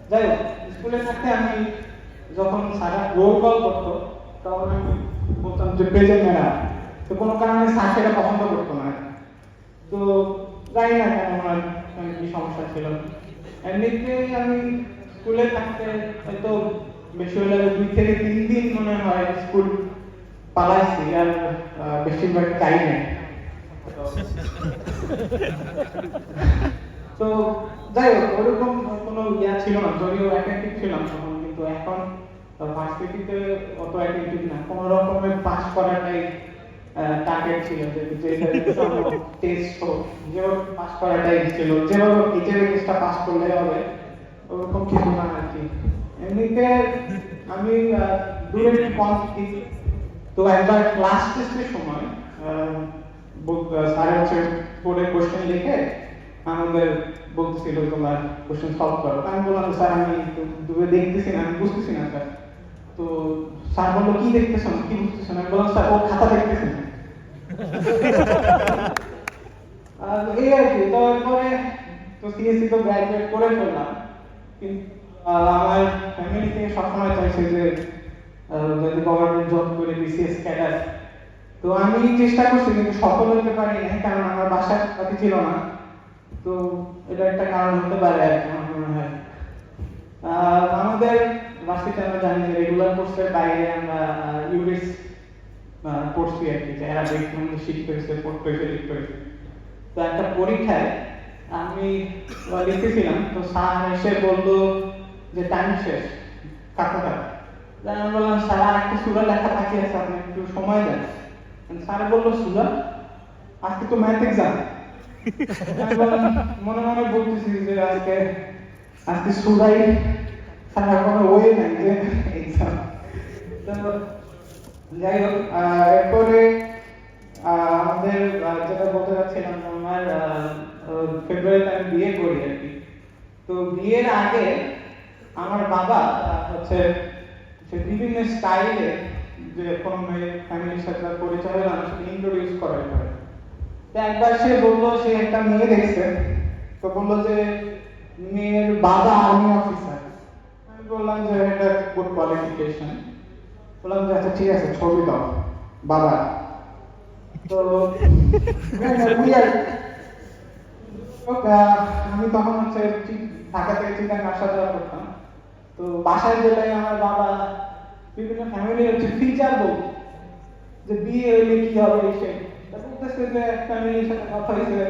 যাই হোক, স্কুলে থাকতে আমি যখন স্যারা রোল কল করতো তখন আমি বলতাম যে প্রেজেন্ট ম্যাডাম। তো কোনো কারণে স্যার সেটা পছন্দ করতো না। তো জানি না কেন আমার কি সমস্যা ছিল। এমনিতে আমি স্কুলে থাকতে হয়তো বেশি হলে 2 থেকে 3 দিন মনে হয় স্কুল পালাইছি, আর বেশিরভাগ চাই নাই। তো যাই হোক, ওরকম কোনো ইয়া ছিল না, যদিও অ্যাটেন্টিভ ছিলাম তখন, কিন্তু এখন ভার্সিটিতে অত অ্যাটেন্টিভ না, কোনো রকমের পাস করাটাই টার্গেট ছিল, যে টেস্ট হোক, যেভাবে পাস করাটাই ছিল, যেভাবে এইচএসএ টেস্টটা পাস করলে হবে ওরকম কিছু না আর কি। এমনিতে আমি দূরে একটু কম শিখি। তো একবার ক্লাস টেস্টের সময় স্যার হচ্ছে বোর্ডে কোশ্চেন লিখে আমাদের বলতেছিল তোমার কোশ্চেন সলভ করো। আমি বললাম স্যার আমি দূরে দেখতেছি না, আমি বুঝতেছি না স্যার। তো স্যার বললো কি দেখতেছো না, কি বুঝতেছো না? আমি বললাম স্যার ও খাতা দেখতেছে না। এই আর কি। তো এরপরে তো সিএসসি তো গ্রাজুয়েট করে ফেললাম, কিন্তু আমার ফ্যামিলি থেকে সবসময় চাইছে যে যদি গভর্নমেন্ট জব করে বিসিএস ক্যাডার। তো আমি চেষ্টা করছি কিন্তু সফল হতে পারি না, কারণ আমার বাসার সাথে ছিল না। তো এটা একটা কারণ হতে পারে আর কি, আমার মনে হয়। আমাদের ভার্সিটিতে আমরা জানি যে রেগুলার কোর্সের বাইরে আমরা ইউএস পড়ছি আর কি, যে অ্যারাবিক আমাদের শিখতে হয়েছে, পড়তে হয়েছে, লিখতে হয়েছে। তো একটা পরীক্ষায় আমি লিখতেছিলাম, তো স্যার এসে বললো যে টাইম শেষ, কাটাটা। আমি বললাম স্যার আর একটা সূরা লেখা বাকি আছে, আপনি একটু সময় দেন। স্যার বললো সূরা, আজকে তো ম্যাথ এক্সাম। আমি বললাম, মনে মনে বলতেছি যে আজকে আজকে সূরাই, স্যার কোনো ওয়ে নাই যে এক্সাম। তো যাই হোক, এরপরে আমাদের যেটা বলতে চাচ্ছিলাম, আমার ফেব্রুয়ারিতে আমি বিয়ে করি আর কি। তো বিয়ের আগে আমার বাবা হচ্ছে সে বিভিন্ন স্টাইলে যে কোনো মেয়ে ফ্যামিলির সাথে পরিচয় হলে আমার সাথে ইন্ট্রোডিউস করার পরে, তো একবার সে বললো সে একটা মেয়ে দেখছে। তো বললো যে মেয়ের বাবা আর্মি অফিসার। আমি বললাম যে এটা গুড কোয়ালিফিকেশন। বললাম যে আচ্ছা ঠিক আছে, ছবি দাও বাবা। তো আমি তখন হচ্ছে ঢাকা থেকে চিটাগাং আসা যাওয়া করতাম। তো বাসায় গেলে আমার বাবা বিভিন্ন ফ্যামিলি হচ্ছে ফিচার বলতো যে বিয়ে হইলে কি হবে, এসে বলতেছে যে ফ্যামিলির সাথে কথা হয়েছে,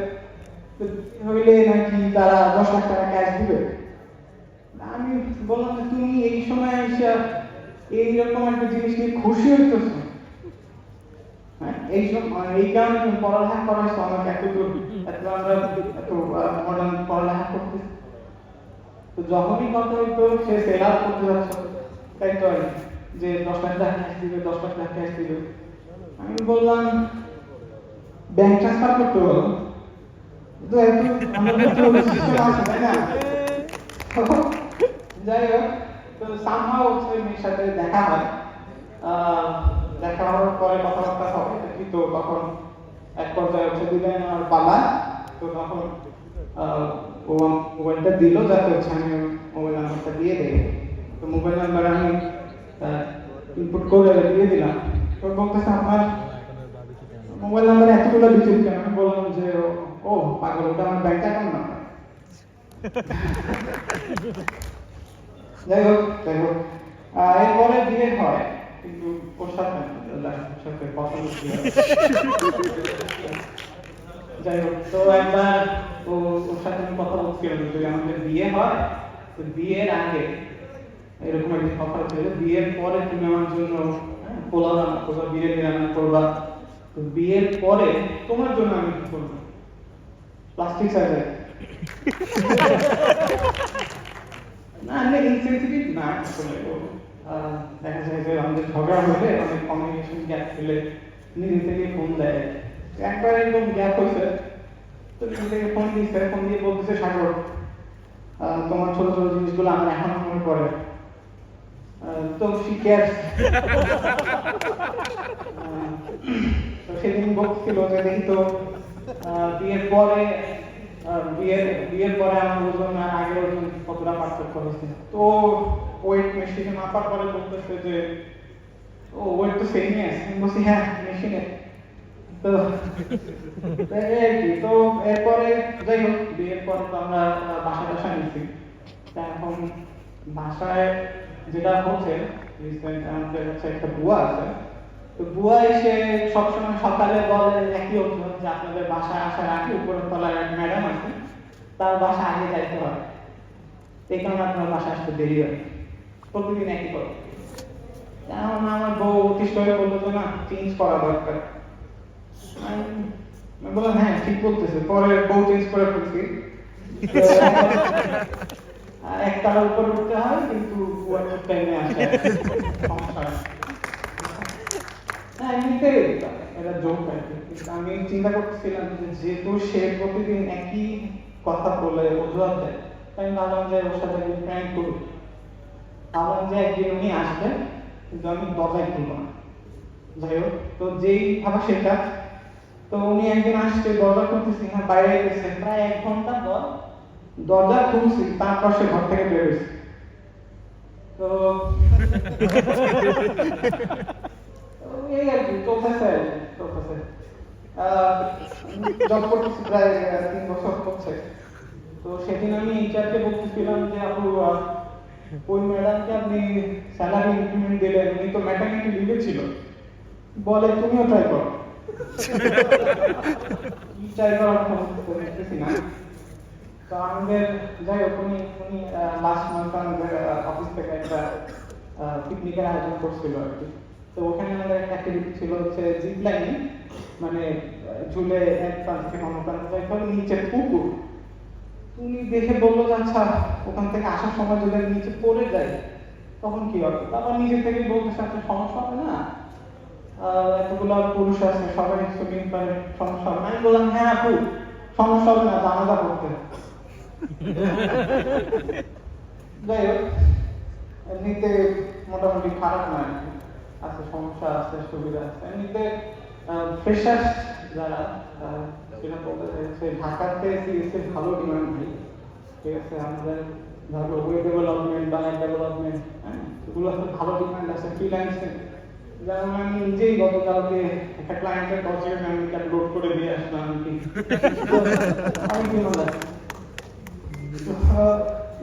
হইলে নাকি তারা 10 লাখ টাকা ক্যাশ দিবে। আমি বললাম যে তুমি এই সময় এসে এইরকম একটা জিনিস নিয়ে খুশি হইতেছো, এই কারণে তুমি পড়ালেখা করাইছো আমাকে এত দূর, এত আমরা এত মডার্ন পড়ালেখা করতেছি। তো যখনই কথা হইতো সে সেল আউট করতে যাচ্ছে, তাই তো আর যে 10 লাখ টাকা ক্যাশ দিবে, 10 লাখ টাকা ক্যাশ দিবে। আমি বললাম ব্যাংক ট্রান্সফার করতে বলো, তো এত আমাদের তো সিস্টেম আছে তাই না। যাই হোক, তো সামহাও হচ্ছে মেয়ের সাথে দেখা হয়। দেখা হওয়ার পরে কথাবার্তা হবে কিন্তু তখন এক পর্যায়ে হচ্ছে বিদায় নেওয়ার পালা। তো তখন ও মোবাইলটা দিল, যাতে হচ্ছে আমি মোবাইল নাম্বারটা দিয়ে দেই। তো মোবাইল নাম্বার আমি ইনপুট করে দিয়ে দিলাম। তো বলতেছে আপনার মোবাইল নাম্বার এতগুলো ডিটেল কেন? আমি বললাম যে ও পাগল, ওটা আমার ব্যাংক অ্যাকাউন্ট নাম্বার। যাই হোক এরপরে বিয়ে হয়, কিন্তু ওর সাথে কথা বলছি। যাই হোক, তো একবার ওর সাথে আমি কথা বলছিলাম যদি আমাদের বিয়ে হয়, তো বিয়ের আগে এরকম একটা কথা হচ্ছিল, বিয়ের পরে তুমি আমার জন্য পোলাও রান্না করবা, বিরিয়ানি রান্না করবা। তো বিয়ের পরে তোমার জন্য আমি কি করবো? Plastic surgery. না আমি ইনসেনসিটিভ না আসলে। দেখা যায় যে আমাদের ঝগড়া হলে অনেক কমিউনিকেশন গ্যাপ ফেলে নিজে থেকে ফোন দেয়। একবার এরকম গ্যাপ হয়েছে, তো নিজে থেকে ফোন দিচ্ছে, ফোন দিয়ে বলতেছে সাগর তোমার ছোট ছোট জিনিসগুলো আমার এখনো মনে পড়ে। তো শিখের তো সেদিন বলছিল যে দেখি তো বিয়ের পরে বিয়ের পরে আমার ওজন আর আগের ওজন কতটা পার্থক্য হয়েছে। তো ওয়েট মেশিনে মাপার পরে বলতেছে যে ও ওয়েট তো সেমই আছে। আমি বলছি হ্যাঁ মেশিনে। তো এই আর কি। তো এরপরে যাই হোক বিয়ের পর তো আমরা বাসা নিচ্ছি। তা এখন বাসায় যেটা হচ্ছে রিসেন্ট আমাদের হচ্ছে একটা বুয়া আছে। তো বুয়া এসে সবসময় সকালে বলে একই অভিযোগ যে আপনাদের বাসায় আসার আগে উপরের তলায় এক ম্যাডাম আছে, তার বাসা আগে যাইতে হয়, এই কারণে আপনার বাসা আসতে দেরি হয়। প্রতিদিন একই কথা। এখন আমার বউ অতিষ্ঠ হয়ে বললো যে না চেঞ্জ করা দরকার। আমি বললাম হ্যাঁ ঠিক বলতেছে। পরে বউ চেঞ্জ করে ফেলছি। একতলার উপরে উঠতে হয় কিন্তু বুয়ার টাইমে আসে সমস্যা। না এমনিতে এটা জোক আর কি। কিন্তু আমি চিন্তা করতেছিলাম যে যেহেতু সে প্রতিদিন একই কথা বলে অজুহাত দেয়, তাই আমি ভাবলাম যে ওর সাথে আমি প্র্যাঙ্ক করি। ভাবলাম যে একদিন উনি আসবেন কিন্তু আমি দরজায় খুলব না। যাই হোক তো যেই ভাবা সেটা। তো উনি একদিন আসছে, দরজা খুলতেছি না, বাইরে গেছে প্রায় 1 ঘন্টা পর দরজা খুলছি, তারপর সে ঘর থেকে বের হয়েছে। তো এই আর কি চলতেছে চলতেছে। জব করতেছি প্রায় 3 বছর হচ্ছে। তো সেদিন আমি এইচআরকে বলতেছিলাম যে আপু ওই ম্যাডামকে আপনি স্যালারি ইনক্রিমেন্ট দিলেন, উনি তো ম্যাটারনিটি লিভে ছিল। বলে তুমিও ট্রাই করো। ট্রাই করার ক্ষমতা করতেছি না। তো আমাদের যাই হোক উনি লাস্ট মান্থ আমাদের অফিস থেকে একটা পিকনিকের আয়োজন করছিল আর কি। তো ওখানে আমাদের একটা অ্যাক্টিভিটি ছিল হচ্ছে জিপ লাইনিং, মানে ঝুলে এক প্রান্ত থেকে অন্য প্রান্তে যাইতে হবে, নিচে পুকুর। উনি দেখে বললো যে আচ্ছা ওখান থেকে আসার সময় যদি আমি নিচে পড়ে যাই তখন কি হবে। তারপর নিজে থেকে বলতেছে আপনার সমস্যা হবে না, এতগুলো পুরুষ আছে সবাই সুইমিং পারে, সমস্যা হবে না। আমি বললাম হ্যাঁ আপু সমস্যা হবে না, জানাজা করতে। যাই হোক এমনিতে মোটামুটি খারাপ নয়, আছে সমস্যা আছে সুবিধা আছে। এমনিতে ফ্রেশার্স যারা সেটা বলতে চাইছে ঢাকাতে সিএসএ ভালো ডিমান্ড নেই। ঠিক আছে আমাদের ধরো ওয়েব ডেভেলপমেন্ট বা অ্যাপ ডেভেলপমেন্ট, হ্যাঁ এগুলো ভালো ডিমান্ড আছে। ফ্রিল্যান্সিং যেমন আমি নিজেই গতকালকে একটা ক্লায়েন্টের প্রজেক্ট আমি লোড করে দিয়ে আসলাম। আমি কি মনে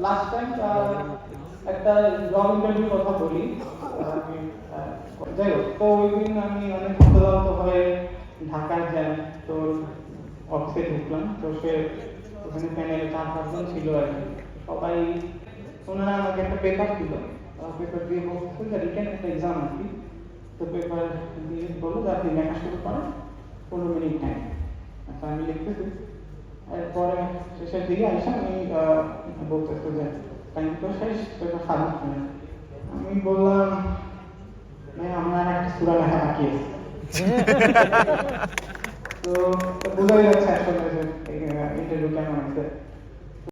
লাস্ট টাইম একটা জব ইন্টারভিউ কথা বলি। যাই হোক তো ওই দিন আমি অনেক হন্তদন্ত হয়ে ঢাকায় যাই। তো অফিসে ঢুকলাম। তো সে ওখানে প্যানেলে 4-5 জন ছিল আর কি। সবাই ওনারা আমাকে একটা পেপার দিল, পেপার দিয়ে বলছে যে রিটেন একটা এক্সাম আর কি। তো পেপার দিয়ে বললো যে আপনি লেখা শুরু করেন, 15 মিনিট টাইম। আচ্ছা আমি লিখতেছি। এরপরে শেষের দিকে আসে আমি বলতেছি যে টাইম তো শেষ, পেপার সাবমিট করেন। আমি বললাম আমরা একটা সূরা লেখা বাকি আছে। তো বোঝাই যাচ্ছে আসলে যে ইন্টারভিউ কেমন আছে।